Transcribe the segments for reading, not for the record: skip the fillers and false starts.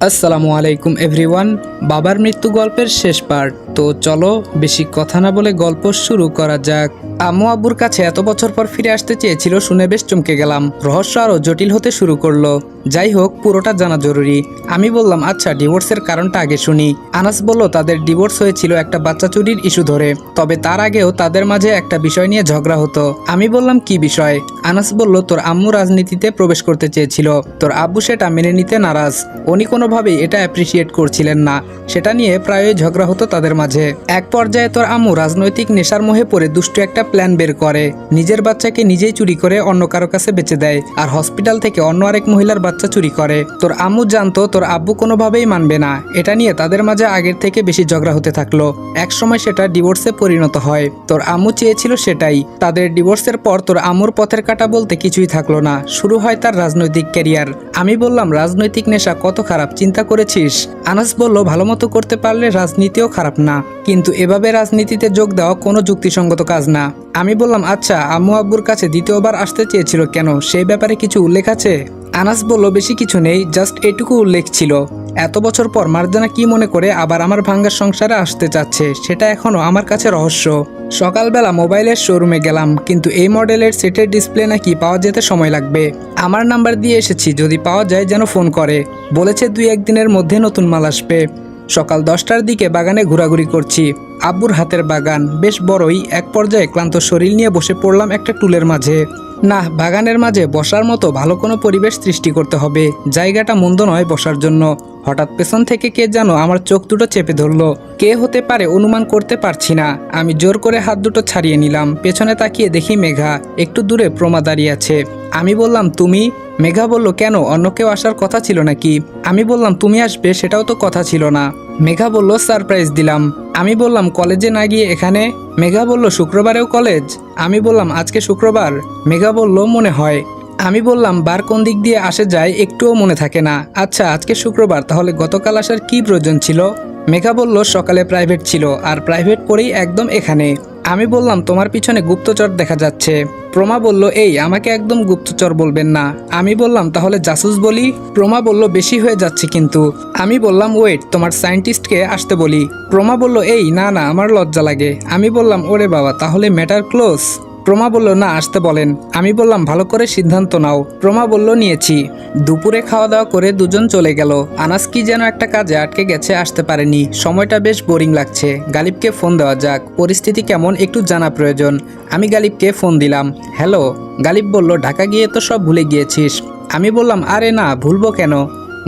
আসসালামু আলাইকুম এভরিওয়ান। বাবার মৃত্যু গল্পের শেষ পার্ট। তো চলো বেশি কথা না বলে গল্প শুরু করা যাক। আম্মু আব্বুর কাছে এত বছর পর ফিরে আসতে চেয়েছিল শুনে বেশ চমকে গেলাম। রহস্য আরও জটিল হতে শুরু করলো। যাই হোক, পুরোটা জানা জরুরি। আমি বললাম, আচ্ছা ডিভোর্সের কারণটা আগে শুনি। আনাস বলল তাদের ডিভোর্স হয়েছিল একটা বাচ্চা চুরির ইস্যু ধরে, তবে তার আগেও তাদের মাঝে একটা বিষয় নিয়ে ঝগড়া হতো। আমি বললাম কি বিষয়? আনাস বলল তোর আম্মু রাজনীতিতে প্রবেশ করতে চেয়েছিল, তোর আব্বু সেটা মেনে নিতে নারাজ। উনি কোনোভাবেই এটা অ্যাপ্রিসিয়েট করছিলেন না, সেটা নিয়ে প্রায়ই ঝগড়া হতো তাদের মাঝে। এক পর্যায়ে তোর আম্মু রাজনৈতিক নেশার মোহে পড়ে দুষ্টু একটা প্ল্যান বের করে, নিজের বাচ্চাকে নিজেই চুরি করে অন্য কারো কাছে বেচে দেয়, আর হসপিটাল থেকে অন্য আরেক মহিলার বাচ্চা চুরি করে। তোর আম্মু জানতো তোর আব্বু কোনোভাবেই মানবে না। এটা নিয়ে তাদের মাঝে আগের থেকে বেশি ঝগড়া হতে থাকলো। এক সময় সেটা ডিভোর্সে পরিণত হয়। তোর আম্মু চেয়েছিল সেটাই। তাদের ডিভোর্সের পর তোর আম্মুর পথের কাটা বলতে কিছুই থাকলো না, শুরু হয় তার রাজনৈতিক ক্যারিয়ার। আমি বললাম, রাজনৈতিক নেশা কত খারাপ চিন্তা করেছিস? আনাস বলল, ভালো মতো করতে পারলে রাজনীতিও খারাপ না, কিন্তু এভাবে রাজনীতিতে যোগ দেওয়া কোনো যুক্তিসঙ্গত কাজ না। আমি বললাম, আচ্ছা আম্মু আব্বুর কাছে দ্বিতীয়বার আসতে চেয়েছিল কেন, সেই ব্যাপারে কিছু উল্লেখ আছে? আনাস বলল, বেশি কিছু নেই, জাস্ট এটুকু উল্লেখ ছিল। এত বছর পর মার্জানা কি মনে করে আবার আমার ভাঙ্গার সংসারে আসতে চাচ্ছে সেটা এখনো আমার কাছে রহস্য। সকালবেলা মোবাইলের শোরুমে গেলাম, কিন্তু এই মডেলের সেটের ডিসপ্লে নাকি পাওয়া যেতে সময় লাগবে। আমার নাম্বার দিয়ে এসেছি, যদি পাওয়া যায় যেন ফোন করে। বলেছে 2-1 দিনের মধ্যে নতুন মাল আসবে। সকাল 10টার দিকে বাগানে ঘোরাঘুরি করছি। আব্বুর হাতের বাগান বেশ বড়ই। এক পর্যায়ে ক্লান্ত শরীর নিয়ে বসে পড়লাম একটা টুলের মাঝে। না, বাগানের মাঝে বসার মতো ভালো কোনো পরিবেশ সৃষ্টি করতে হবে, জায়গাটা মন্দ নয় বসার জন্য। হঠাৎ পেছন থেকে কে যেন আমার চোখ দুটো চেপে ধরলো। কে হতে পারে অনুমান করতে পারছি না। আমি জোর করে হাত দুটো ছাড়িয়ে নিলাম। পেছনে তাকিয়ে দেখি মেঘা একটু দূরে প্রমা দাঁড়িয়ে আছে। আমি বললাম, তুমি? মেঘা বলল, কেন, অন্য কেউ আসার কথা ছিল নাকি? আমি বললাম, তুমি আসবে সেটাও তো কথা ছিল না। মেঘা বলল, সারপ্রাইজ দিলাম। আমি বললাম, কলেজে না গিয়ে এখানে? মেঘা বলল, শুক্রবারেও কলেজ? আমি বললাম, আজকে শুক্রবার? মেঘা বলল, মনে হয়। আমি বললাম, বার কোন দিক দিয়ে আসে যায় একটুও মনে থাকে না। আচ্ছা আজকে শুক্রবার, তাহলে গতকাল আসার কি প্রয়োজন ছিল? মেঘা বলল, সকালে প্রাইভেট ছিল, আর প্রাইভেট পড়েই একদম এখানে। আমি বললাম, তোমার পিছনে গুপ্তচর দেখা যাচ্ছে। প্রমা বলল, এই আমাকে একদম গুপ্তচর বলবেন না। আমি বললাম, তাহলে জাসুস বলি? প্রমা বলল, বেশি হয়ে যাচ্ছে কিন্তু। আমি বললাম, ওয়েট, তোমার সায়েন্টিস্টকে আসতে বলি। প্রমা বলল, এই না না, আমার লজ্জা লাগে। আমি বললাম, ওরে বাবা, তাহলে ম্যাটার ক্লোজ। প্রমা বলল, না, আসতে বলেন। আমি বললাম, ভালো করে সিদ্ধান্ত নাও। প্রমা বলল, নিয়েছি। দুপুরে খাওয়া দাওয়া করে দুজন চলে গেল। আনাস কি যেন একটা কাজে আটকে গেছে, আসতে পারেনি। সময়টা বেশ বোরিং লাগছে। গালিবকে ফোন দেওয়া যাক, পরিস্থিতি কেমন একটু জানা প্রয়োজন। আমি গালিবকে ফোন দিলাম। হ্যালো। গালিব বলল, ঢাকা গিয়ে তো সব ভুলে গিয়েছিস। আমি বললাম, আরে না, ভুলবো কেন?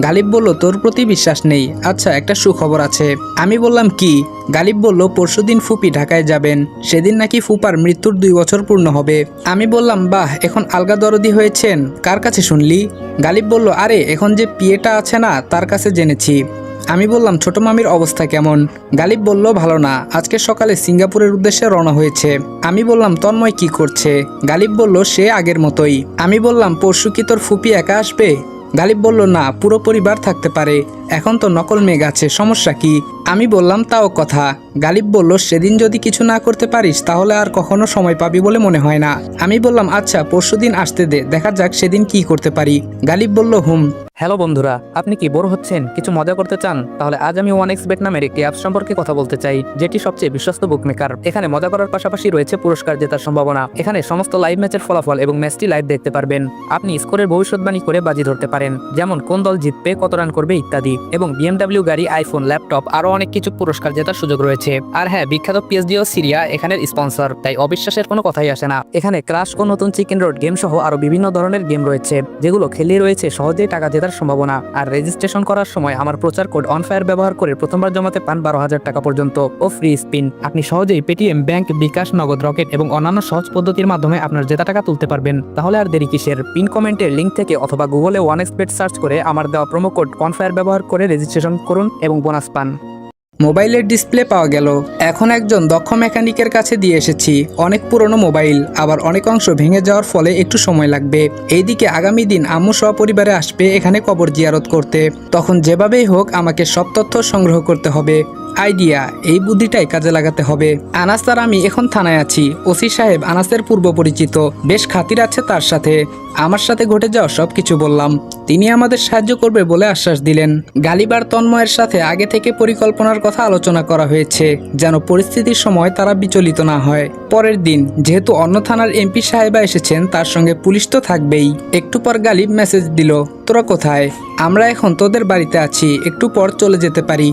গালিব বলল, তোর প্রতি বিশ্বাস নেই। আচ্ছা, একটা সুখবর আছে। আমি বললাম, কি? গালিব বলল, পরশুদিন ফুপি ঢাকায় যাবেন, সেদিন নাকি ফুপার মৃত্যুর 2 বছর পূর্ণ হবে। আমি বললাম, বাহ, এখন আলগা দরদি হয়েছেন, কার কাছে শুনলি? গালিব বলল, আরে এখন যে পিয়েটা আছে না, তার কাছে জেনেছি। আমি বললাম, ছোট মামির অবস্থা কেমন? গালিব বলল, ভালো না, আজকে সকালে সিঙ্গাপুরের উদ্দেশ্যে রওনা হয়েছে। আমি বললাম, তন্ময় কি করছে? গালিব বলল, সে আগের মতোই। আমি বললাম, পরশু কি তোর ফুপি একা আসবে? গালিব বলল, না, পুরো পরিবার থাকতে পারে, এখন তো নকল মেঘ আছে, সমস্যা কি? আমি বললাম, তাও কথা। গালিব বলল, সেদিন যদি কিছু না করতে পারিস তাহলে আর কখনো সময় পাবি বলে মনে হয় না। আমি বললাম, আচ্ছা পরশুদিন আসতে দে, দেখা যাক সেদিন কি করতে পারি। গালিব বলল, হুম। হ্যালো বন্ধুরা, আপনি কি বোর হচ্ছেন, কিছু মজা করতে চান? তাহলে আজ আমি 1xBet নামের একটি অ্যাপ সম্পর্কে কথা বলতে চাই, যেটি সবচেয়ে বিশ্বস্ত বুকমেকার। এখানে মজা করার পাশাপাশি রয়েছে পুরস্কার জেতার সম্ভাবনা। এখানে সমস্ত লাইভ ম্যাচের ফলাফল এবং ম্যাচটি লাইভ দেখতে পারবেন। আপনি স্কোরের ভবিষ্যৎবাণী করে বাজি ধরতে পারেন, যেমন কোন দল জিতবে, কত রান করবে ইত্যাদি। এবং BMW গাড়ি, আইফোন, ল্যাপটপ আরো অনেক কিছু পুরস্কার জেতার সুযোগ রয়েছে। আর হ্যাঁ, বিখ্যাত PSG ও সিরিয়া এখানের স্পন্সর, তাই অবিশ্বাসের কোনো কথাই আসে না। এখানে ক্রাশ ও নতুন চিকেন রোড গেম সহ আরো বিভিন্ন ধরনের গেম রয়েছে, যেগুলো খেলে রয়েছে সহজেই টাকা জেতার সম্ভাবনা। আর রেজিস্ট্রেশন করার সময় আমার প্রচার কোড অনফায়ার ব্যবহার করে প্রথমবার জমাতে পান 12,000 টাকা পর্যন্ত ও ফ্রি স্পিন। আপনি সহজেই পেটিএম, ব্যাংক, বিকাশ, নগদ, রকেট এবং অন্যান্য সহজ পদ্ধতির মাধ্যমে আপনার জেতা টাকা তুলতে পারবেন। তাহলে আর দেরি কিসের? পিন কমেন্টের লিঙ্ক থেকে অথবা গুগলে 1xBet সার্চ করে আমার দেওয়া প্রোমো কোড অনফায়ার ব্যবহার করে রেজিস্ট্রেশন করুন এবং বোনাস পান। মোবাইলের ডিসপ্লে পাওয়া গেল। এখন একজন দক্ষ মেকানিকের কাছে দিয়ে এসেছি। অনেক পুরনো মোবাইল, আবার অনেক অংশ ভেঙে যাওয়ার ফলে একটু সময় লাগবে। এইদিকে আগামী দিন আম্মু সপরিবারে আসবে এখানে কবর জিয়ারত করতে। তখন যেভাবেই হোক আমাকে সব তথ্য সংগ্রহ করতে হবে। আইডিয়া, এই বুদ্ধিটাই কাজে লাগাতে হবে। আনাস আর আমি এখন থানায় আছি। ওসি সাহেব আনাসের পূর্ব পরিচিত, বেশ খাতির আছে তার সাথে। আমার সাথে ঘটে যাওয়া সব কিছু বললাম। তিনি আমাদের সাহায্য করবে বলে আশ্বাস দিলেন। গালিব আর তন্ময়ের সাথে আগে থেকে পরিকল্পনার কথা আলোচনা করা হয়েছে, যেন পরিস্থিতির সময় তারা বিচলিত না হয়। পরের দিন যেহেতু অন্য থানার এমপি সাহেবা এসেছেন, তার সঙ্গে পুলিশ তো থাকবেই। একটু পর গালিব মেসেজ দিল, তোরা কোথায়? আমরা এখন তোদের বাড়িতে আছি, একটু পর চলে যেতে পারি।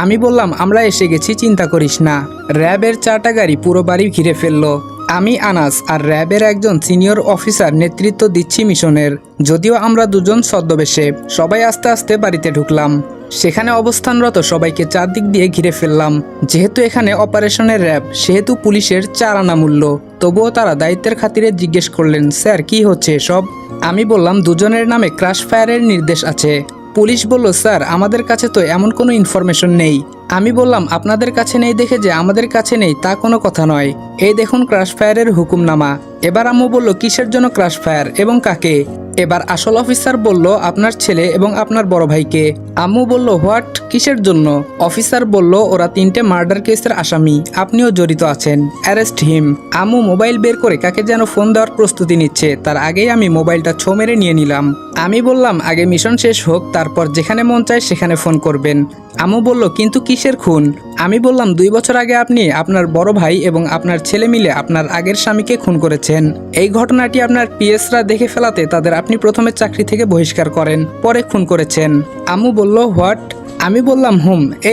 আমি বললাম, আমরা এসে গেছি, চিন্তা করিস না। র্যাবের 4টা গাড়ি পুরো বাড়ি ঘিরে ফেললো। আমি, আনাস আর র্যাবের একজন সিনিয়র অফিসার নেতৃত্ব দিচ্ছি মিশনের। যদিও আমরা দুজন ছদ্মবেশে। সবাই আস্তে আস্তে বাড়িতে ঢুকলাম। সেখানে অবস্থানরত সবাইকে চারদিক দিয়ে ঘিরে ফেললাম। যেহেতু এখানে অপারেশনের র্যাব, সেহেতু পুলিশের 4 আনা মূল্য। তবুও তারা দায়িত্বের খাতিরে জিজ্ঞেস করলেন, স্যার কি হচ্ছে সব? আমি বললাম, দুজনের নামে ক্রাশ ফায়ারের নির্দেশ আছে। পুলিশ বলল, স্যার আমাদের কাছে তো এমন কোনো ইনফরমেশন নেই। আমি বললাম, আপনাদের কাছে নেই দেখে যে আমাদের কাছে নেই তা কোনো কথা নয়। এই দেখুন ক্রাশ ফায়ারের হুকুমনামা। এবার আম্মু বলল, কিসের জন্য ক্রাশ ফায়ার এবং কাকে? এবার আসল অফিসার বলল, আপনার ছেলে এবং আপনার বড় ভাইকে। আম্মু বলল, হোয়াট, কিসের জন্য? অফিসার বলল, ওরা 3টে মার্ডার কেসের আসামি, আপনিও জড়িত আছেন, অ্যারেস্ট হিম। আম্মু মোবাইল বের করে কাকে যেন ফোন দেওয়ার প্রস্তুতি নিচ্ছে, তার আগেই আমি মোবাইলটা ছো মেরে নিয়ে নিলাম। আমি বললাম, আগে মিশন শেষ হোক, তারপর যেখানে মন চায় সেখানে ফোন করবেন। আম্মু বলল, কিন্তু কিসের খুন? আমি বললাম, 2 বছর আগে আপনি, আপনার বড় ভাই এবং আপনার ছেলে মিলে আপনার আগের স্বামীকে খুন করেছেন। এই ঘটনাটি আপনার পিএসরা দেখে ফেলাতে তাদের আপনি প্রথমে চাকরি থেকে বহিষ্কার করেন, পরে খুন করেছেন। আম্মু বলল, হোয়াট? আমি বললাম,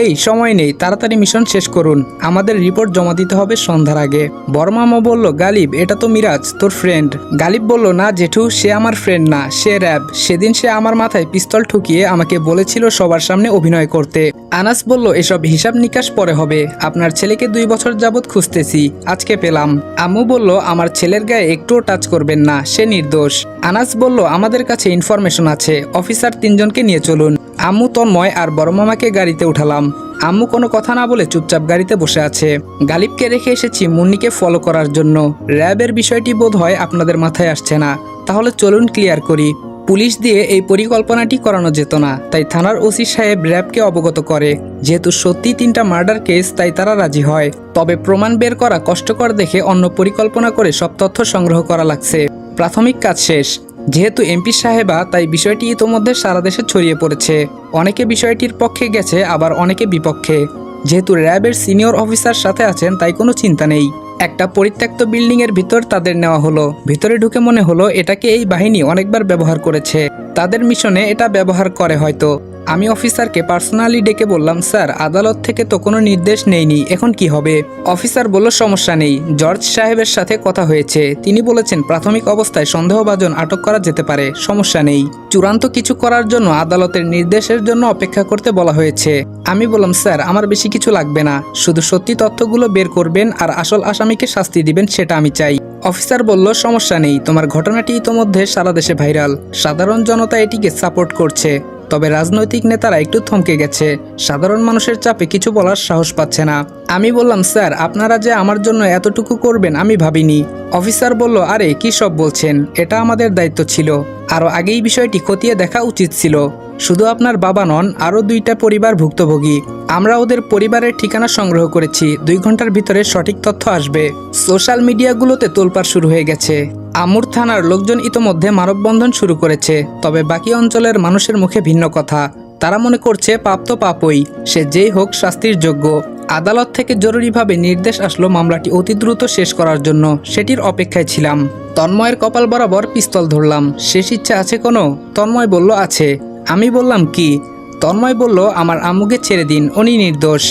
এই সময় নেই, তাড়াতাড়ি মিশন শেষ করুন, আমাদের রিপোর্ট জমা দিতে হবে সন্ধ্যার আগে। বড় মামা বলল, গালিব, এটা তো মিরাজ, তোর ফ্রেন্ড। গালিব বলল, না জেঠু, সে আমার ফ্রেন্ড না, সে র্যাব। সেদিন সে আমার মাথায় পিস্তল ঠুকিয়ে আমাকে বলেছিল সবার সামনে অভিনয় করতে। আনাস বলল, এসব হিসাব নিকাশ পরে হবে, আপনার ছেলেকে 2 বছর যাবৎ খুঁজতেছি, আজকে পেলাম। আম্মু বলল, আমার ছেলের গায়ে একটুও টাচ করবেন না, সে নির্দোষ। আনাস বলল, আমাদের কাছে ইনফরমেশন আছে, অফিসার 3 জনকে নিয়ে চলুন। আম্মু, তন্ময় আর বড় মামাকে গাড়িতে উঠালাম। আম্মু কোনো কথা না বলে চুপচাপ গাড়িতে বসে আছে। গালিবকে রেখে এসেছি মুন্নিকে ফলো করার জন্য। র্যাবের বিষয়টি বোধ হয় আপনাদের মাথায় আসছে না, তাহলে চলুন ক্লিয়ার করি। পুলিশ দিয়ে এই পরিকল্পনাটি করানো যেত না, তাই থানার ওসি সাহেব র্যাবকে অবগত করে। যেহেতু সত্যি 3টা মার্ডার কেস, তাই তারা রাজি হয়। তবে প্রমাণ বের করা কষ্টকর দেখে অন্য পরিকল্পনা করে সব তথ্য সংগ্রহ করা লাগছে। প্রাথমিক কাজ শেষ। যেহেতু এমপি সাহেবা, তাই বিষয়টি ইতোমধ্যে সারা দেশে ছড়িয়ে পড়েছে। অনেকে বিষয়টির পক্ষে গেছে, আবার অনেকে বিপক্ষে। যেহেতু র্যাবের সিনিয়র অফিসার সাথে আছেন, তাই কোনো চিন্তা নেই। একটা পরিত্যক্ত বিল্ডিং এর ভিতর তাদের নেওয়া হলো। ভিতরে ঢুকে মনে হলো এটাকে এই বাহিনী অনেকবার ব্যবহার করেছে, তাদের মিশনে এটা ব্যবহার করে হয়তো। আমি অফিসারকে পার্সোনালি ডেকে বললাম, স্যার আদালত থেকে তো কোনো নির্দেশ নেইনি, এখন কি হবে? অফিসার বলল, সমস্যা নেই, জর্জ সাহেবের সাথে কথা হয়েছে, তিনি বলেছেন প্রাথমিক অবস্থায় সন্দেহভাজন আটক করা যেতে পারে, সমস্যা নেই। চূড়ান্ত কিছু করার জন্য আদালতের নির্দেশের জন্য অপেক্ষা করতে বলা হয়েছে। আমি বললাম, স্যার আমার বেশি কিছু লাগবে না, শুধু সত্যি তথ্যগুলো বের করবেন আর আসল আসামিকে শাস্তি দিবেন, সেটা আমি চাই। অফিসার বলল, সমস্যা নেই, তোমার ঘটনাটি ইতোমধ্যে সারা দেশে ভাইরাল, সাধারণ জনতা এটিকে সাপোর্ট করছে। তবে রাজনৈতিক নেতারা একটু থমকে গেছে, সাধারণ মানুষের চাপে কিছু বলার সাহস পাচ্ছে না। আমি বললাম, স্যার আপনারা যে আমার জন্য এতটুকু করবেন আমি ভাবিনি। অফিসার বলল, আরে কি সব বলছেন, এটা আমাদের দায়িত্ব ছিল, আরও আগেই বিষয়টি খতিয়ে দেখা উচিত ছিল। শুধু আপনার বাবা নন, আরও 2টা পরিবার ভুক্তভোগী। আমরা ওদের পরিবারের ঠিকানা সংগ্রহ করেছি, 2 ঘন্টার ভিতরে সঠিক তথ্য আসবে। সোশ্যাল মিডিয়াগুলোতে তোলপাড় শুরু হয়ে গেছে। আমুর থানার লোকজন ইতোমধ্যে মানববন্ধন শুরু করেছে। তবে বাকি অঞ্চলের মানুষের মুখে ভিন্ন কথা। তারা মনে করছে পাপ তো পাপই, সে যেই হোক শাস্তির যোগ্য। আদালত থেকে জরুরিভাবে নির্দেশ আসলো মামলাটি অতি দ্রুত শেষ করার জন্য, সেটির অপেক্ষায় ছিলাম। তন্ময়ের কপাল বরাবর পিস্তল ধরলাম, শেষ ইচ্ছা আছে কোনো? তন্ময় বলল, আছে। আমি বললাম, কি? তন্ময় বলল, আমার আম্মুকে ছেড়ে দিন, উনি নির্দোষ।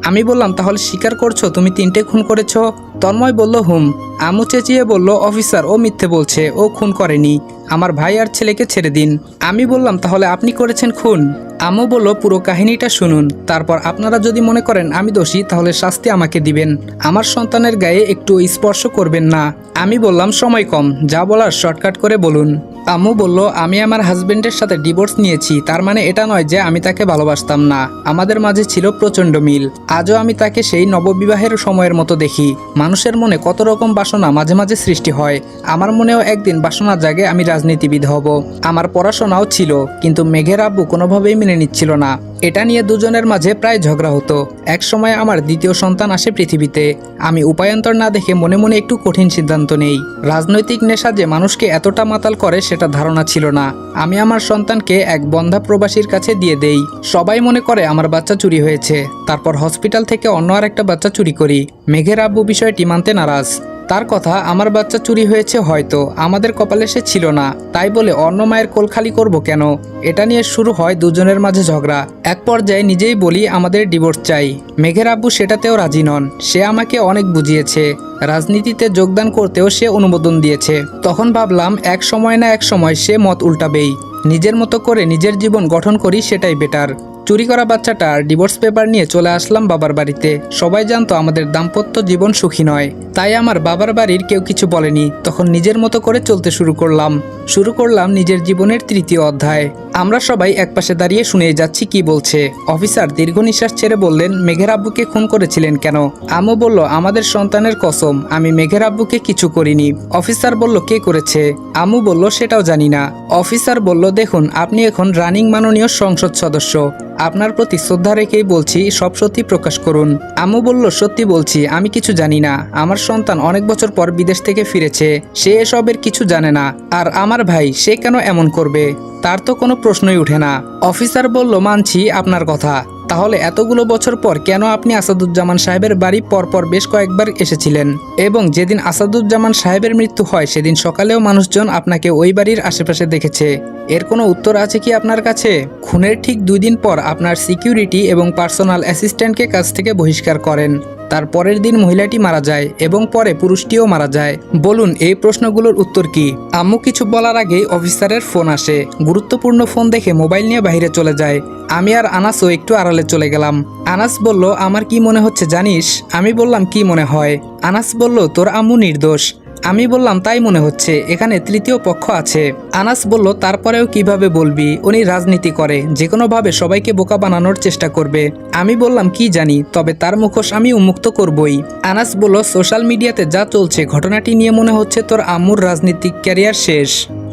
আমি বললাম, তাহলে স্বীকার করছো তুমি 3টে খুন করেছো? তন্ময় বলল, হুম। আম্মু চেঁচিয়ে বলল, অফিসার ও মিথ্যে বলছে, ও খুন করেনি, আমার ভাই আর ছেলেকে ছেড়ে দিন। আমি বললাম, তাহলে আপনি করেছেন খুন? আম্মু বলল, পুরো কাহিনীটা শুনুন, তারপর আপনারা যদি মনে করেন আমি দোষী তাহলে শাস্তি আমাকে দিবেন, আমার সন্তানের গায়ে একটু স্পর্শ করবেন না। আমি বললাম, সময় কম, যা বলার শর্টকাট করে বলুন। আম্মু বলল, আমি আমার হাজবেন্ডের সাথে ডিভোর্স নিয়েছি, তার মানে এটা নয় যে আমি তাকে ভালোবাসতাম না। আমাদের মাঝে ছিল প্রচণ্ড মিল। আজও আমি তাকে সেই নববিবাহের সময়ের মতো দেখি। মানুষের মনে কত রকম বাসনা মাঝে মাঝে সৃষ্টি হয়। আমার মনেও একদিন বাসনা জাগে আমি রাজনীতিবিদ হব। আমার পড়াশোনাও ছিল, কিন্তু মেঘের আব্বু কোনোভাবেই মেনে নিচ্ছিল না। এটা নিয়ে দুজনের মাঝে প্রায় ঝগড়া হতো। এক সময় আমার দ্বিতীয় সন্তান আসে পৃথিবীতে। আমি উপায়ান্তর না দেখে মনে মনে একটু কঠিন সিদ্ধান্ত নেই। রাজনৈতিক নেশা যে মানুষকে এতটা মাতাল করে সেটা ধারণা ছিল না। আমি আমার সন্তানকে এক বন্ধা প্রবাসীর কাছে দিয়ে দেই। সবাই মনে করে আমার বাচ্চা চুরি হয়েছে। তারপর হসপিটাল থেকে অন্য আরেকটা বাচ্চা চুরি করি। মেঘের আব্বু বিষয়টি মানতে নারাজ। তার কথা, আমার বাচ্চা চুরি হয়েছে হয়তো, আমাদের কপালে সে ছিল না, তাই বলে অন্য মায়ের কোল খালি করবো কেন? এটা নিয়ে শুরু হয় দুজনের মাঝে ঝগড়া। এক পর্যায়ে নিজেই বলি আমাদের ডিভোর্স চাই। মেঘের আব্বু সেটাতেও রাজি নন। সে আমাকে অনেক বুঝিয়েছে। রাজনীতিতে যোগদান করতেও সে অনুমোদন দিয়েছে। তখন ভাবলাম এক সময় না এক সময় সে মত উল্টাবেই। নিজের মতো করে নিজের জীবন গঠন করি, সেটাই বেটার। চুরি করা বাচ্চাটার ডিভোর্স পেপার নিয়ে চলে আসলাম বাবার বাড়িতে। সবাই জানতো আমাদের দাম্পত্য জীবন সুখী নয়, তাই আমার বাবার বাড়ির কেউ কিছু বলেনি। তখন নিজের মতো করে চলতে শুরু করলাম নিজের জীবনের তৃতীয় অধ্যায়। আমরা সবাই একপাশে দাঁড়িয়ে শুনে যাচ্ছি কি বলছে। অফিসার দীর্ঘ নিঃশ্বাস ছেড়ে বললেন, মেঘের আব্বুকে খুন করেছিলেন কেন? আম্মু বলল, আমাদের সন্তানের কসম, আমি মেঘের আব্বুকে কিছু করিনি। অফিসার বলল, কে করেছে? আম্মু বলল, সেটাও জানি না। অফিসার বলল, দেখুন, আপনি এখন রানিং মাননীয় সংসদ সদস্য। আপনার প্রতি শ্রদ্ধা রেখেই বলছি, সব সত্যি প্রকাশ করুন। আম্মু বলল, সত্যি বলছি, আমি কিছু জানি না। আমার সন্তান অনেক বছর পর বিদেশ থেকে ফিরেছে, সে এসবের কিছু জানে না। আর আমার ভাই, সে কেন এমন করবে? তার তো কোনো প্রশ্নই উঠে না। অফিসার বলল, মানছি আপনার কথা। তাহলে এতগুলো বছর পর কেন আপনি আসাদুজ্জামান সাহেবের বাড়ি পরপর বেশ কয়েকবার এসেছিলেন? এবং যেদিন আসাদুজ্জামান সাহেবের মৃত্যু হয় সেদিন সকালেও মানুষজন আপনাকে ওই বাড়ির আশেপাশে দেখেছে। এর কোনো উত্তর আছে কি আপনার কাছে? খুনের ঠিক 2 দিন পর আপনার সিকিউরিটি এবং পার্সোনাল অ্যাসিস্ট্যান্টকে কাছ থেকে বহিষ্কার করেন। তার পরের দিন মহিলাটি মারা যায় এবং পরে পুরুষটিও মারা যায়। বলুন, এই প্রশ্নগুলোর উত্তর কি? আম্মু কিছু বলার আগেই অফিসারের ফোন আসে। গুরুত্বপূর্ণ ফোন দেখে মোবাইল নিয়ে বাইরে চলে যায়। আমি আর আনাসও একটু আড়ালে চলে গেলাম। আনাস বলল, আমার কি মনে হচ্ছে জানিস? আমি বললাম, কি মনে হয়? আনাস বলল, তোর আম্মু নির্দোষ। আমি বললাম, তাই মনে হচ্ছে, এখানে তৃতীয় পক্ষ আছে। আনাস বলল, তারপরেও কিভাবে বলবি? উনি রাজনীতি করে, যে কোনোভাবে সবাইকে বোকা বানানোর চেষ্টা করবে। আমি বললাম, কি জানি, তবে তার মুখোশ আমি উন্মুক্ত করবই। আনাস বলল, সোশ্যাল মিডিয়াতে যা চলছে ঘটনাটি নিয়ে মনে হচ্ছে তোর আম্মুর রাজনৈতিক ক্যারিয়ার শেষ।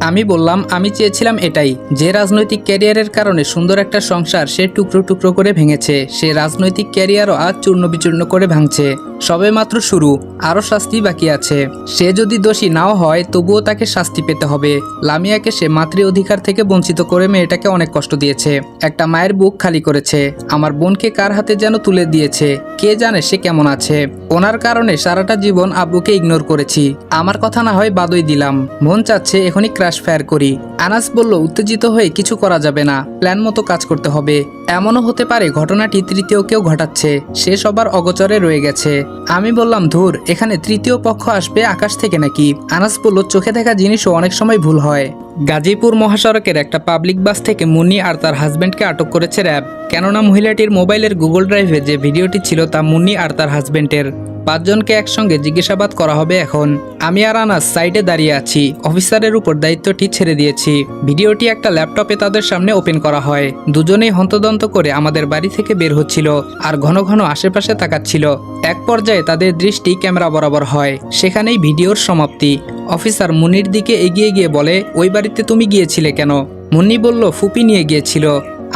আমি বললাম, আমি চেয়েছিলাম এটাই, যে রাজনৈতিক ক্যারিয়ারের কারণে সুন্দর একটা সংসার সে টুকরো টুকরো করে ভেঙেছে, সে রাজনৈতিক ক্যারিয়ারও আজ চূর্ণ বিচূর্ণ করে ভাঙছে। সবে মাত্র শুরু, আরও শাস্তি বাকি আছে। সে যদি দোষী নাও হয় তবুও তাকে শাস্তি পেতে হবে। লামিয়াকে সে মাতৃ অধিকার থেকে বঞ্চিত করে মেয়েটাকে অনেক কষ্ট দিয়েছে, একটা মায়ের বুক খালি করেছে। আমার বোনকে কার হাতে যেন তুলে দিয়েছে, কে জানে সে কেমন আছে। ওনার কারণে সারাটা জীবন আব্বুকে ইগনোর করেছি। আমার কথা না হয় বাদই দিলাম, মন চাচ্ছে এখনই ক্রাশ ফায়ার করি। আনাস বলল, উত্তেজিত হয়ে কিছু করা যাবে না, প্ল্যান মতো কাজ করতে হবে। এমনও হতে পারে ঘটনাটি তৃতীয় কেউ ঘটাচ্ছে, সে সবার অগোচরে রয়ে গেছে। আমি বললাম, ধুর, এখানে তৃতীয় পক্ষ আসবে আকাশ থেকে নাকি? আনাস বলল, চোখে দেখা জিনিসও অনেক সময় ভুল হয়। গাজীপুর মহাসড়কের একটা পাবলিক বাস থেকে মুন্নি আর তার হাজবেন্ডকে আটক করেছে র্যাব। কেননা মহিলাটির মোবাইলের গুগল ড্রাইভে যে ভিডিওটি ছিল তা মুন্নি আর তার হাজবেন্ডের। 5 জনকে একসঙ্গে জিজ্ঞাসাবাদ করা হবে এখন। আমি আর আনাস সাইডে দাঁড়িয়ে আছি, অফিসারের উপর দায়িত্বটি ছেড়ে দিয়েছি। ভিডিওটি একটা ল্যাপটপে তাদের সামনে ওপেন করা হয়। দুজনেই হন্তদন্ত করে আমাদের বাড়ি থেকে বের হচ্ছিল আর ঘন ঘন আশেপাশে তাকাচ্ছিল। এক পর্যায়ে তাদের দৃষ্টি ক্যামেরা বরাবর হয়, সেখানেই ভিডিওর সমাপ্তি। অফিসার মুন্নির দিকে এগিয়ে গিয়ে বলে, ওই বাড়িতে তুমি গিয়েছিলে কেন? মুন্নি বলল, ফুপি নিয়ে গিয়েছিল।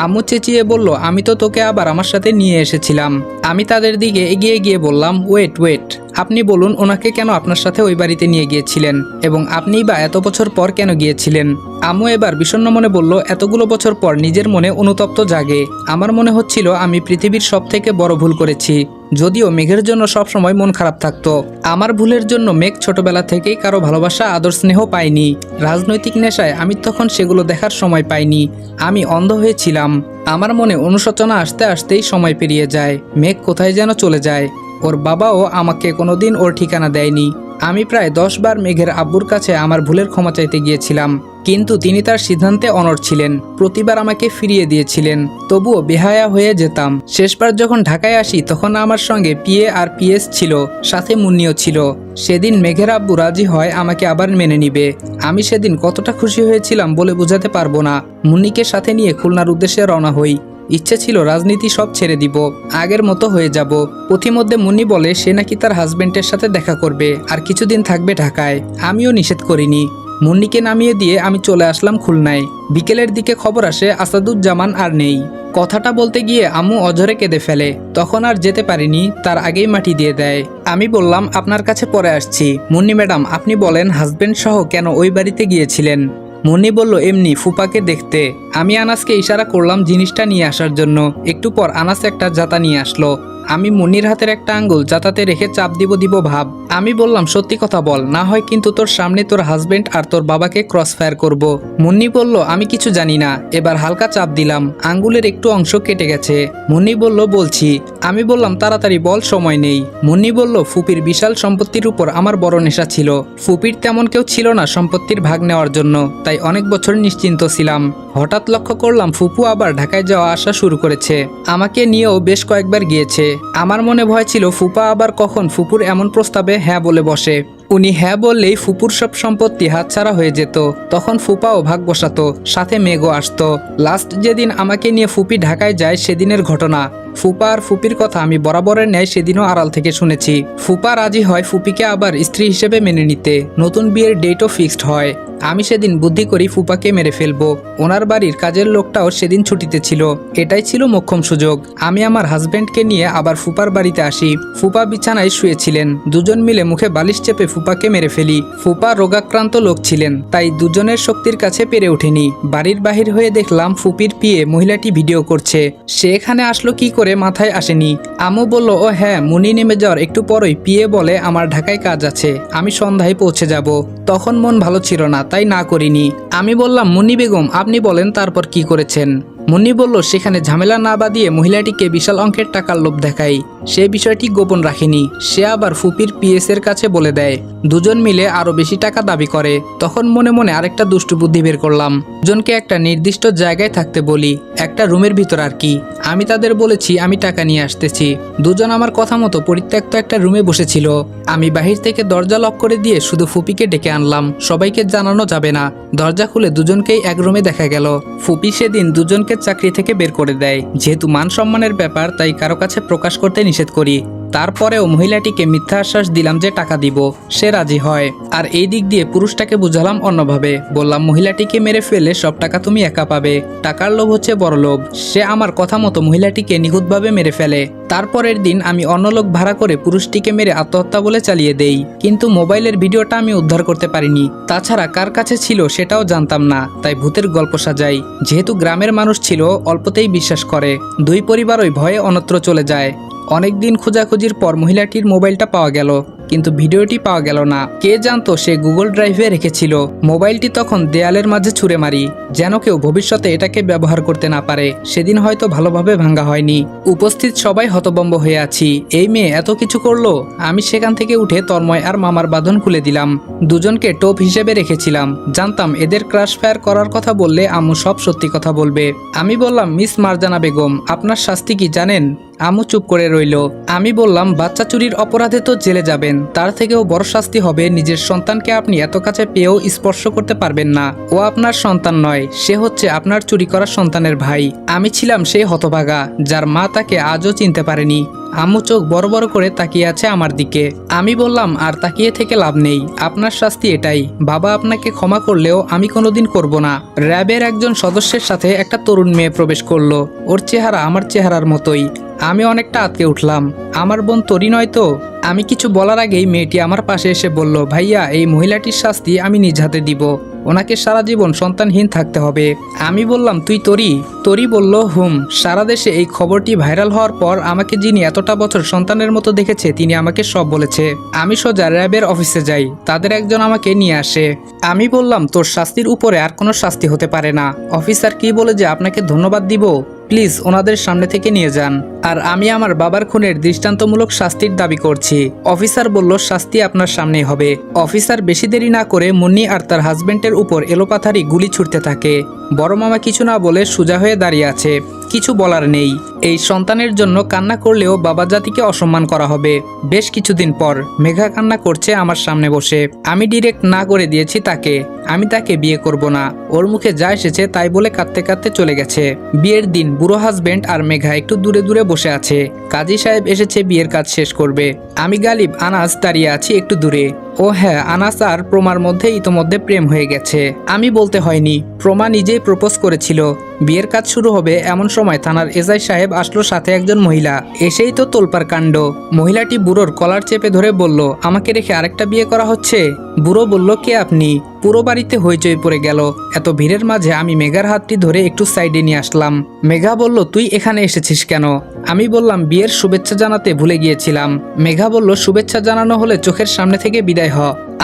আম্মু চেঁচিয়ে বলল, আমি তো তোকে আবার আমার সাথে নিয়ে এসেছিলাম। আমি তাদের দিকে এগিয়ে গিয়ে বললাম, ওয়েট, আপনি বলুন ওনাকে কেন আপনার সাথে ওই বাড়িতে নিয়ে গিয়েছিলেন, এবং আপনিই বা এত বছর পর কেন গিয়েছিলেন? আম্মু এবার বিষণ্ণ মনে বলল, এতগুলো বছর পর নিজের মনে অনুতপ্ত জাগে। আমার মনে হচ্ছিল আমি পৃথিবীর সব থেকে বড় ভুল করেছি। যদিও মেঘের জন্য সবসময় মন খারাপ থাকতো। আমার ভুলের জন্য মেঘ ছোটবেলা থেকেই কারো ভালোবাসা আদর স্নেহ পায়নি। রাজনৈতিক নেশায় আমি তখন সেগুলো দেখার সময় পাইনি। আমি অন্ধ হয়েছিলাম। আমার মনে অনুশোচনা আসতে আসতেই সময় পেরিয়ে যায়। মেঘ কোথায় যেন চলে যায়। ওর বাবাও আমাকে কোনোদিন ওর ঠিকানা দেয়নি। আমি প্রায় 10 বার মেঘের আব্বুর কাছে আমার ভুলের ক্ষমা চাইতে গিয়েছিলাম, কিন্তু তিনি তার সিদ্ধান্তে অনড় ছিলেন। প্রতিবার আমাকে ফিরিয়ে দিয়েছিলেন, তবুও বেহায়া হয়ে যেতাম। শেষবার যখন ঢাকায় আসি তখন আমার সঙ্গে পিএ আর পিএস ছিল, সাথে মুন্নিও ছিল। সেদিন মেঘের আব্বু রাজি হয় আমাকে আবার মেনে নিবে। আমি সেদিন কতটা খুশি হয়েছিলাম বলে বোঝাতে পারবো না। মুন্নিকে সাথে নিয়ে খুলনার উদ্দেশ্যে রওনা হই। ইচ্ছে ছিল রাজনীতি সব ছেড়ে দিব, আগের মতো হয়ে যাব। পথিমধ্যে মুন্নি বলে সে নাকি তার হাজবেন্ডের সাথে দেখা করবে আর কিছুদিন থাকবে ঢাকায়। আমিও নিষেধ করিনি। মুন্নিকে নামিয়ে দিয়ে আমি চলে আসলাম খুলনায়। বিকেলের দিকে খবর আসে আসাদুজ্জামান আর নেই। কথাটা বলতে গিয়ে আম্মু অঝরে কেঁদে ফেলে। তখন আর যেতে পারিনি, তার আগেই মাটি দিয়ে দেয়। আমি বললাম আপনার কাছে পরে আসছি। মুন্নি ম্যাডাম, আপনি বলেন হাজবেন্ড সহ কেন ওই বাড়িতে গিয়েছিলেন? মুন্নি বলল এমনি ফুপাকে দেখতে। আমি আনাসকে ইশারা করলাম জিনিসটা নিয়ে আসার জন্য। একটু পর আনাস একটা জাতা নিয়ে আসলো। আমি মুন্নির হাতের একটা আঙ্গুল জাতাতে রেখে চাপ দিব ভাব। আমি বললাম সত্যি কথা বল, না হয় কিন্তু তোর সামনে তোর হাজবেন্ড আর তোর বাবাকে ক্রস ফায়ার করব। মুন্নি বলল আমি কিছু জানি না। এবার হালকা চাপ দিলাম, আঙ্গুলের একটু অংশ কেটে গেছে। মুন্নি বলল বলছি। আমি বললাম তাড়াতাড়ি বল, সময় নেই। মুন্নি বলল ফুপির বিশাল সম্পত্তির উপর আমার বড় নেশা ছিল। ফুপির তেমন কেউ ছিল না সম্পত্তির ভাগ নেওয়ার জন্য, তাই অনেক বছর নিশ্চিন্ত ছিলাম। হঠাৎ লক্ষ্য করলাম ফুপু আবার ঢাকায় যাওয়া আসা শুরু করেছে। আমাকে নিয়েও বেশ কয়েকবার গিয়েছে। আমার মনে ভয় ছিল ফুপা আবার কখন ফুপুর এমন প্রস্তাবে হ্যাঁ বলে বসে। উনি হ্যাঁ বললেই ফুপুর সব সম্পত্তি হাতছাড়া হয়ে যেত। তখন ফুপাও ভাগ বসাতো, সাথে মেঘও আসতো। লাস্ট যেদিন আমাকে নিয়ে ফুপি ঢাকায় যায় সেদিনের ঘটনা। ফুপা আর ফুপির কথা আমি বরাবরের ন্যায় সেদিনও আড়াল থেকে শুনেছি। ফুপা রাজি হয় ফুপিকে আবার স্ত্রী হিসেবে মেনে নিতে। নতুন বিয়ের ডেটও ফিক্সড হয়। আমি সেদিন বুদ্ধি করি ফুপাকে মেরে ফেলবো। ওনার বাড়ির কাজের লোকটাও সেদিন ছুটিতে ছিল। এটাই ছিল মোক্ষম সুযোগ। আমি আমার হাজবেন্ডকে নিয়ে আবার ফুপার বাড়িতে আসি। ফুপা বিছানায় শুয়েছিলেন। দুজন মিলে মুখে বালিশ চেপে ফুপাকে মেরে ফেলি। ফুপা রোগাক্রান্ত লোক ছিলেন, তাই দুজনের শক্তির কাছে পেরে ওঠেনি। বাড়ির বাহির হয়ে দেখলাম ফুপির পিয়ে মহিলাটি ভিডিও করছে। সে এখানে আসলো কি করে মাথায় আসেনি। আম্মু বলল ও হ্যাঁ, মুনি নেমে যাওয়ার একটু পরই পিয়ে বলে আমার ঢাকায় কাজ আছে, আমি সন্ধ্যায় পৌঁছে যাব। তখন মন ভালো ছিল না, তাই না করিনি। আমি বললাম মুন্নি বেগম আপনি বলেন তারপর কি করেছেন। মুন্নি বলল সেখানে ঝামেলা না বাদিয়ে মহিলাটিকে বিশাল অঙ্কের টাকার লোভ দেখাই। সে বিষয়টি গোপন রাখেনি। সে আবার ফুপির পিএস এর কাছে বলে দেয়। দুজন মিলে আরো বেশি টাকা দাবি করে। তখন মনে মনে আরেকটা দুষ্টু বুদ্ধি বের করলাম। দুজনকে একটা নির্দিষ্ট জায়গায় থাকতে বলি, একটা রুমের ভিতর আর কি। আমি তাদের বলেছি আমি টাকা নিয়ে আসতেছি। দুজন আমার কথা মতো পরিত্যক্ত একটা রুমে বসেছিল। আমি বাহির থেকে দরজা লক করে দিয়ে শুধু ফুপিকে ডেকে আনলাম। সবাইকে জানানো যাবে না। দরজা খুলে দুজনকেই এক রুমে দেখা গেল। ফুপি সেদিন দুজনকে চাকরি থেকে বের করে দেয়। যেহেতু মান সম্মানের ব্যাপার, তাই কারো কাছে প্রকাশ করতে নিষেধ করি। তারপরেও মহিলাটিকে মিথ্যা আশ্বাস দিলাম যে টাকা দিব। সে রাজি হয়। আর এই দিক দিয়ে পুরুষটাকে বুঝালাম অন্যভাবে। বললাম মহিলাটিকে মেরে ফেলে সব টাকা তুমি একা পাবে। টাকার লোভ হচ্ছে বড় লোভ। সে আমার কথা মতো মহিলাটিকে নিখুঁতভাবে মেরে ফেলে। তারপরের দিন আমি অন্য লোক ভাড়া করে পুরুষটিকে মেরে আত্মহত্যা বলে চালিয়ে দেই। কিন্তু মোবাইলের ভিডিওটা আমি উদ্ধার করতে পারিনি। তাছাড়া কার কাছে ছিল সেটাও জানতাম না, তাই ভূতের গল্প সাজাই। যেহেতু গ্রামের মানুষ ছিল, অল্পতেই বিশ্বাস করে। দুই পরিবারই ভয়ে অন্যত্র চলে যায়। অনেকদিন খোঁজাখুঁজির পর মহিলাটির মোবাইলটা পাওয়া গেল, কিন্তু ভিডিওটি পাওয়া গেল না। কে জানতো সে গুগল ড্রাইভে রেখেছিল। মোবাইলটি তখন দেয়ালের মাঝে ছুঁড়ে মারি, যেন কেউ ভবিষ্যতে এটাকে ব্যবহার করতে না পারে। সেদিন হয়তো ভালোভাবে ভাঙা হয়নি। উপস্থিত সবাই হতভম্ব হয়ে আছি। এই মেয়ে এত কিছু করলো। আমি সেখান থেকে উঠে তন্ময় আর মামার বাঁধন খুলে দিলাম। দুজনকে টোপ হিসেবে রেখেছিলাম। জানতাম এদের ক্রাশ ফায়ার করার কথা বললে আম্মু সব সত্যি কথা বলবে। আমি বললাম মিস মারজানা বেগম, আপনার শাস্তি কি জানেন? আম্মু চুপ করে রইল। আমি বললাম বাচ্চা চুরির অপরাধে তো জেলে যাবেন, তার থেকেও বড় শাস্তি হবে নিজের সন্তানকে আপনি এত কাছে পেয়েও স্পর্শ করতে পারবেন না। ও আপনার সন্তান নয়, সে হচ্ছে আপনার চুরি করা সন্তানের ভাই। আমি ছিলাম সেই হতভাগা যার মা তাকে আজও চিনতে পারেনি। আম্মু চোখ বড় বড় করে তাকিয়ে আছে আমার দিকে। আমি বললাম আর তাকিয়ে থেকে লাভ নেই, আপনার শাস্তি এটাই। বাবা আপনাকে ক্ষমা করলেও আমি কোনোদিন করব না। র্যাবের একজন সদস্যের সাথে একটা তরুণ মেয়ে প্রবেশ করলো। ওর চেহারা আমার চেহারার মতোই। আমি অনেকটা আটকে উঠলাম। আমার বোন তরি নয় তো? আমি কিছু বলার আগেই মেয়েটি আমার পাশে এসে বলল, ভাইয়া এই মহিলাটির শাস্তি আমি নিজ হাতে দিব। ওনাকে সারা জীবন সন্তানহীন থাকতে হবে। আমি বললাম তুই তরি? তরি বলল হুম। সারা দেশে এই খবরটি ভাইরাল হওয়ার পর আমাকে যিনি এতটা বছর সন্তানের মতো দেখেছে তিনি আমাকে সব বলেছে। আমি সোজা র্যাবের অফিসে যাই। তাদের একজন আমাকে নিয়ে আসে। আমি বললাম তোর শাস্তির উপরে আর কোনো শাস্তি হতে পারে না। অফিসার কি বলে যে আপনাকে ধন্যবাদ দিব? প্লিজ ওনাদের সামনে থেকে নিয়ে যান। আর আমি আমার বাবার খুনের দৃষ্টান্তমূলক শাস্তির দাবি করছি। অফিসার বলল শাস্তি আপনার সামনেই হবে। অফিসার বেশি দেরি না করে মুন্নি আর তার হাজবেন্ডের উপর এলোপাথারি গুলি ছুটতে থাকে। বড় মামা কিছু না বলে সোজা হয়ে দাঁড়িয়ে আছে, কিছু বলার নেই। এই সন্তানের জন্য কান্না করলেও বাবা জাতিকে অসম্মান করা হবে। বেশ কিছুদিন পর মেঘা কান্না করছে আমার সামনে বসে। আমি ডিরেক্ট না করে দিয়েছি তাকে, আমি তাকে বিয়ে করব না। ওর মুখে যা এসেছে তাই বলে কাঁদতে কাঁদতে চলে গেছে। বিয়ের দিন বুড়ো হাজবেন্ড আর মেঘা একটু দূরে দূরে বসে আছে। কাজী সাহেব এসেছে বিয়ের কাজ শেষ করবে। আমি গালিব আনাস দাঁড়িয়ে আছি একটু দূরে। ও হ্যাঁ, আনাস আর প্রমার মধ্যে ইতোমধ্যে প্রেম হয়ে গেছে। আমি বলতে হয়নি, প্রমা নিজেই প্রপোজ করেছিল। বিয়ের কাজ শুরু হবে এমন সময় থানার এসআই সাহেব আসলো, সাথে একজন মহিলা। এসেই তো তোলপাড় কাণ্ড। মহিলাটি বুড়োর কলার চেপে ধরে বলল, আমাকে রেখে আরেকটা বিয়ে করা হচ্ছে? বুড়ো বলল, কে আপনি? পুরো বাড়িতে হইচই পড়ে গেল। এত ভিড়ের মাঝে আমি মেঘার হাতটি ধরে একটু সাইডে নিয়ে আসলাম। মেঘা বলল, তুই এখানে এসেছিস কেন? আমি বললাম, বিয়ের শুভেচ্ছা জানাতে ভুলে গিয়েছিলাম। মেঘা বলল, শুভেচ্ছা জানানো হলে চোখের সামনে থেকে বিদায় হ।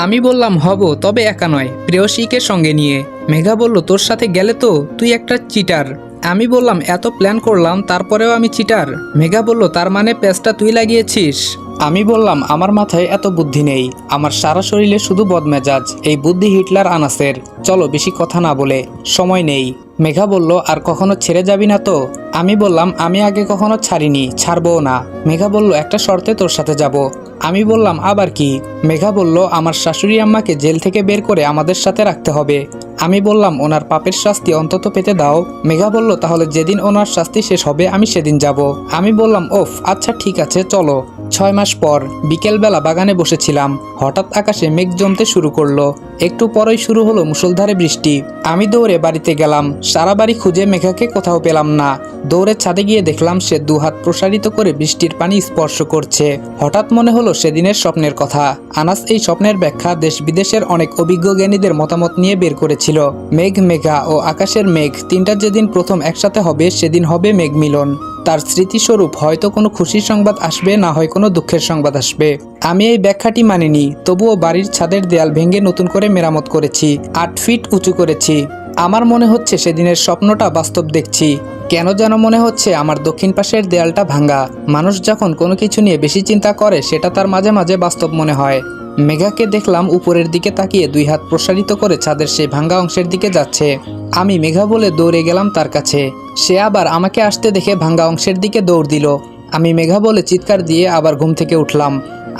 আমি বললাম, হব, তবে একা নয়, প্রেয়সীকে সঙ্গে নিয়ে। মেঘা বলল, তোর সাথে গেলে তো তুই একটা চিটার। আমি বললাম, এত প্ল্যান করলাম তারপরেও আমি চিটার? মেঘা বলল, তার মানে পেঁচটা তুই লাগিয়েছিস? আমি বললাম, আমার মাথায় এত বুদ্ধি নেই, আমার সারা শরীরে শুধু বদমেজাজ। এই বুদ্ধি হিটলার আনাসের। চলো বেশি কথা না বলে, সময় নেই। মেঘা বলল, আর কখনো ছেড়ে যাবি না তো? আমি বললাম, আমি আগে কখনো ছাড়িনি, ছাড়বও না। মেঘা বলল, একটা শর্তে তোর সাথে যাব। আমি বললাম, আবার কি? মেঘা বলল, আমার শাশুড়ি আম্মাকে জেল থেকে বের করে আমাদের সাথে রাখতে হবে। আমি বললাম, ওনার পাপের শাস্তি অন্তত পেতে দাও। মেঘা বলল, তাহলে যেদিন ওনার শাস্তি শেষ হবে আমি সেদিন যাব। আমি বললাম, ওফ, আচ্ছা ঠিক আছে, চলো। 6 মাস পর বিকেলবেলা বাগানে বসেছিলাম, হঠাৎ আকাশে মেঘ জমতে শুরু করলো। একটু পরেই শুরু হলো মুষলধারে বৃষ্টি। আমি দৌড়ে বাড়িতে গেলাম। সারা বাড়ি খুঁজে মেঘাকে কোথাও পেলাম না। দৌড়ে ছাদে গিয়ে দেখলাম সে দুহাত প্রসারিত করে বৃষ্টির পানি স্পর্শ করছে। হঠাৎ মনে হলো সেদিনের স্বপ্নের কথা। আনাস এই স্বপ্নের ব্যাখ্যা দেশ বিদেশের অনেক অভিজ্ঞ জ্ঞানীদের মতামত নিয়ে বের করেছিল। মেঘ, মেঘা ও আকাশের মেঘ তিনটা যেদিন প্রথম একসাথে হবে সেদিন হবে মেঘ মিলন। তার স্মৃতিস্বরূপ হয়তো কোনো খুশির সংবাদ আসবে, না হয় কোনো দুঃখের সংবাদ আসবে। আমি এই ব্যাখ্যাটি মানিনি, তবুও বাড়ির ছাদের দেয়াল ভেঙে নতুন করে মেরামত করেছি, 8 ফিট উঁচু করেছি। আমার মনে হচ্ছে সেদিনের স্বপ্নটা বাস্তব দেখছি। কেন যেন মনে হচ্ছে আমার দক্ষিণ পাশের দেয়ালটা ভাঙা। মানুষ যখন কোনো কিছু নিয়ে বেশি চিন্তা করে সেটা তার মাঝে মাঝে বাস্তব মনে হয়। মেঘাকে দেখলাম উপরের দিকে তাকিয়ে 2 হাত প্রসারিত করে ছাদের সেই ভাঙা অংশের দিকে যাচ্ছে। আমি মেঘা বলে দৌড়ে গেলাম তার কাছে। সে আবার আমাকে আসতে দেখে ভাঙা অংশের দিকে দৌড় দিল। আমি মেঘা বলে চিৎকার দিয়ে আবার ঘুম থেকে উঠলাম।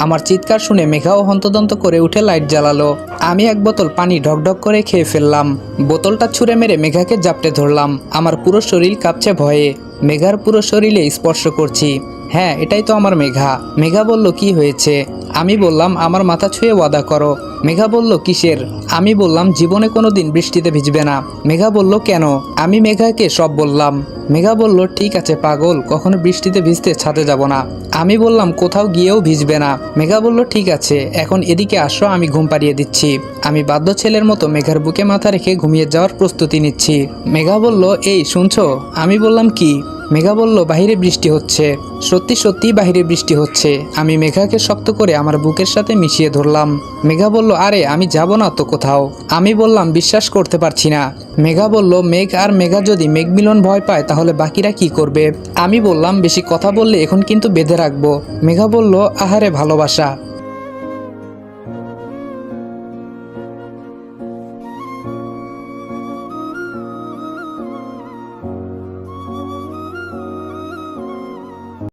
আমার চিৎকার শুনে মেঘাও হন্তদন্ত করে উঠে লাইট জ্বালালো। আমি এক বোতল পানি ঢকঢক করে খেয়ে ফেললাম। বোতলটা ছুঁড়ে মেরে মেঘাকে জাপটে ধরলাম। আমার পুরো শরীর কাঁপছে ভয়ে। মেঘার পুরো শরীরে স্পর্শ করছি। হ্যাঁ, এটাই তো আমার মেঘা। মেঘা বলল, কি হয়েছে? আমি বললাম, আমার মাথা ছুঁয়ে ওয়াদা করো। মেঘা বলল, কিসের? আমি বললাম, জীবনে কোনোদিন বৃষ্টিতে ভিজবে না। মেঘা বলল, কেন? আমি মেঘাকে সব বললাম। মেঘা বলল, ঠিক আছে পাগল, কখনো বৃষ্টিতে ভিজতে ছাদে যাব না। আমি বললাম, কোথাও গিয়েও ভিজবে না। মেঘা বলল, ঠিক আছে, এখন এদিকে আসো, আমি ঘুম পাড়িয়ে দিচ্ছি। আমি বাধ্য ছেলের মতো মেঘার বুকে মাথা রেখে ঘুমিয়ে যাওয়ার প্রস্তুতি নিচ্ছি। মেঘা বলল, এই শুনছো? আমি বললাম, কি? মেঘা বলল, বাহিরে বৃষ্টি হচ্ছে। সত্যি সত্যি বাহিরে বৃষ্টি হচ্ছে। আমি মেঘাকে শক্ত করে আমার বুকের সাথে মিশিয়ে ধরলাম। মেঘা বলল, আরে আমি যাব না তো কোথাও। আমি বললাম, বিশ্বাস করতে পারছি না। মেঘা বলল, মেঘ আর মেঘা যদি মেঘ মিলন ভয় পায় তাহলে বাকিরা কি করবে? আমি বললাম, বেশি কথা বললে এখন কিন্তু বেঁধে রাখবো। মেঘা বলল, আহারে ভালোবাসা।